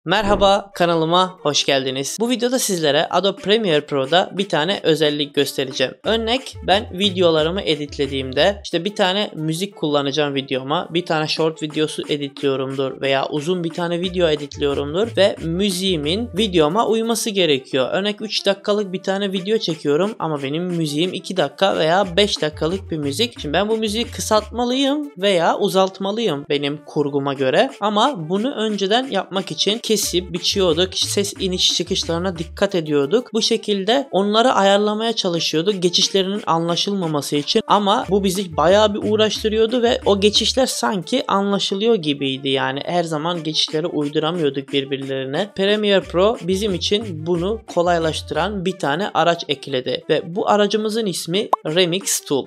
Merhaba, kanalıma hoş geldiniz. Bu videoda sizlere Adobe Premiere Pro'da bir tane özellik göstereceğim. Örnek, ben videolarımı editlediğimde bir tane müzik kullanacağım videoma, bir tane short videosu editliyorumdur veya uzun bir tane video editliyorumdur ve müziğimin videoma uyması gerekiyor. Örnek 3 dakikalık bir tane video çekiyorum ama benim müziğim 2 dakika veya 5 dakikalık bir müzik. Şimdi ben bu müziği kısaltmalıyım veya uzaltmalıyım benim kurguma göre, ama bunu önceden yapmak için kesip biçiyorduk. Ses iniş çıkışlarına dikkat ediyorduk. Bu şekilde onları ayarlamaya çalışıyorduk geçişlerinin anlaşılmaması için, ama bu bizi bayağı bir uğraştırıyordu ve o geçişler sanki anlaşılıyor gibiydi. Yani her zaman geçişleri uyduramıyorduk birbirlerine. Premiere Pro bizim için bunu kolaylaştıran bir tane araç ekledi ve bu aracımızın ismi Remix Tool.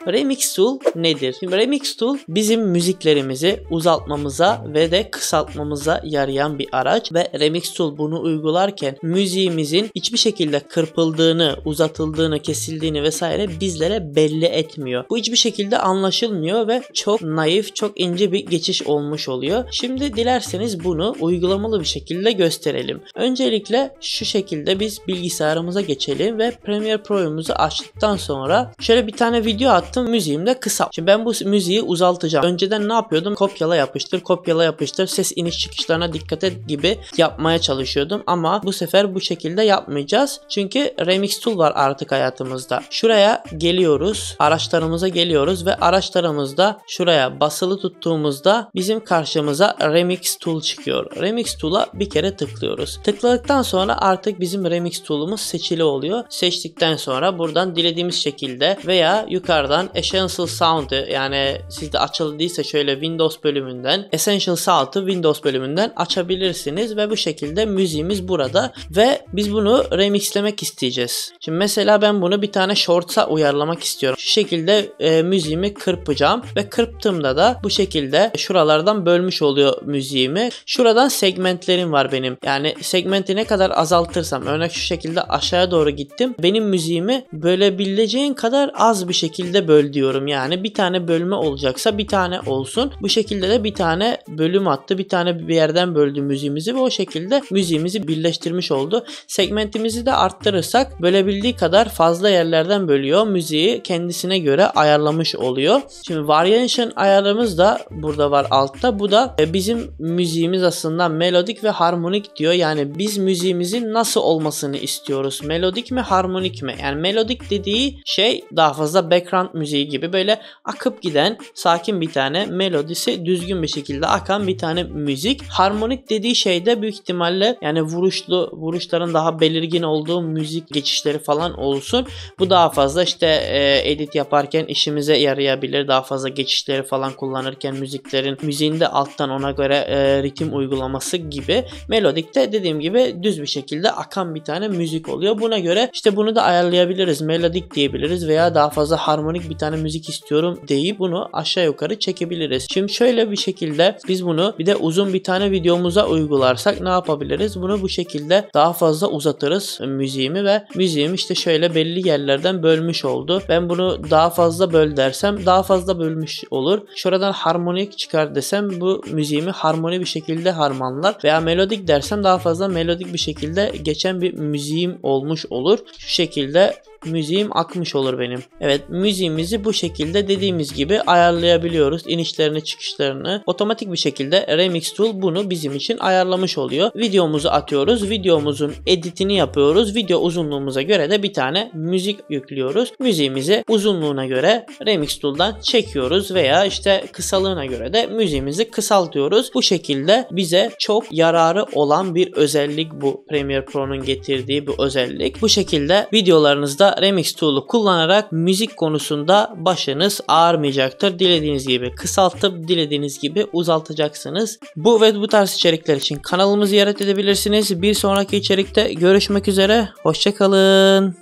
Remix Tool nedir? Şimdi Remix Tool bizim müziklerimizi uzaltmamıza ve de kısaltmamıza yarayan bir araç ve Remix Tool bunu uygularken müziğimizin hiçbir şekilde kırpıldığını, uzatıldığını, kesildiğini vesaire bizlere belli etmiyor. Bu hiçbir şekilde anlaşılmıyor ve çok naif, çok ince bir geçiş olmuş oluyor. Şimdi dilerseniz bunu uygulamalı bir şekilde gösterelim. Öncelikle şu şekilde biz bilgisayarımıza geçelim ve Premiere Pro'muzu açtıktan sonra şöyle bir tane video attım. Müziğim de kısa. Şimdi ben bu müziği uzaltacağım. Önceden ne yapıyordum? Kopyala yapıştır, kopyala yapıştır, ses iniş çıkışlarına dikkat et gibi yapmaya çalışıyordum. Ama bu sefer bu şekilde yapmayacağız. Çünkü Remix Tool var artık hayatımızda. Şuraya geliyoruz. Araçlarımıza geliyoruz ve araçlarımızda şuraya basılı tuttuğumuzda bizim karşımıza Remix Tool çıkıyor. Remix Tool'a bir kere tıklıyoruz. Tıkladıktan sonra artık bizim Remix Tool'umuz seçili oluyor. Seçtikten sonra buradan dilediğimiz şekilde veya yukarıdan Essential Sound'ı, yani sizde açıldıysa şöyle Windows bölümünden Essential Sound'ı Windows bölümünden açabilirsiniz ve bu şekilde müziğimiz burada ve biz bunu remixlemek isteyeceğiz. Şimdi mesela ben bunu bir tane shorts'a uyarlamak istiyorum. Şu şekilde müziğimi kırpacağım ve kırptığımda da bu şekilde şuralardan bölmüş oluyor müziğimi. Şuradan segmentlerim var benim. Yani segmenti ne kadar azaltırsam, örnek şu şekilde aşağıya doğru gittim. Benim müziğimi bölebileceğin kadar az bir şekilde böl diyorum. Yani bir tane bölme olacaksa bir tane olsun. Bu şekilde de bir tane bölüm attı. Bir tane bir yerden böldü müziğimizi ve o şekilde müziğimizi birleştirmiş oldu. Segmentimizi de arttırırsak bölebildiği kadar fazla yerlerden bölüyor. Müziği kendisine göre ayarlamış oluyor. Şimdi variation ayarımız da burada var altta. Bu da bizim müziğimiz aslında melodik ve harmonik diyor. Yani biz müziğimizin nasıl olmasını istiyoruz? Melodik mi, harmonik mi? Yani melodik dediği şey daha fazla background müziği gibi böyle akıp giden sakin bir tane melodisi düzgün bir şekilde akan bir tane müzik. Harmonik dediği şey de büyük ihtimalle yani vuruşların daha belirgin olduğu müzik geçişleri falan olsun. Bu daha fazla edit yaparken işimize yarayabilir. Daha fazla geçişleri falan kullanırken müziğinde alttan ona göre ritim uygulaması gibi. Melodik de dediğim gibi düz bir şekilde akan bir tane müzik oluyor. Buna göre bunu da ayarlayabiliriz. Melodik diyebiliriz veya daha fazla harmonik bir tane müzik istiyorum deyip bunu aşağı yukarı çekebiliriz. Şimdi şöyle bir şekilde biz bunu bir de uzun bir tane videomuza uygularsak ne yapabiliriz? Bunu bu şekilde daha fazla uzatırız müziğimi ve müziğim şöyle belli yerlerden bölmüş oldu. Ben bunu daha fazla böl dersem daha fazla bölmüş olur. Şuradan harmonik çıkar desem bu müziğimi harmoni bir şekilde harmanlar veya melodik dersem daha fazla melodik bir şekilde geçen bir müziğim olmuş olur. Şu şekilde müziğim akmış olur benim. Evet, müziğimizi bu şekilde dediğimiz gibi ayarlayabiliyoruz. İnişlerini, çıkışlarını otomatik bir şekilde Remix Tool bunu bizim için ayarlamış oluyor. Videomuzu atıyoruz. Videomuzun editini yapıyoruz. Video uzunluğumuza göre de bir tane müzik yüklüyoruz. Müziğimizi uzunluğuna göre Remix Tool'dan çekiyoruz veya kısalığına göre de müziğimizi kısaltıyoruz. Bu şekilde bize çok yararı olan bir özellik bu. Premiere Pro'nun getirdiği bu özellik. Bu şekilde videolarınızda Remix Tool'u kullanarak müzik konusunda başınız ağrımayacaktır. Dilediğiniz gibi kısaltıp dilediğiniz gibi uzaltacaksınız. Bu ve bu tarz içerikler için kanalımızı ziyaret edebilirsiniz. Bir sonraki içerikte görüşmek üzere. Hoşça kalın.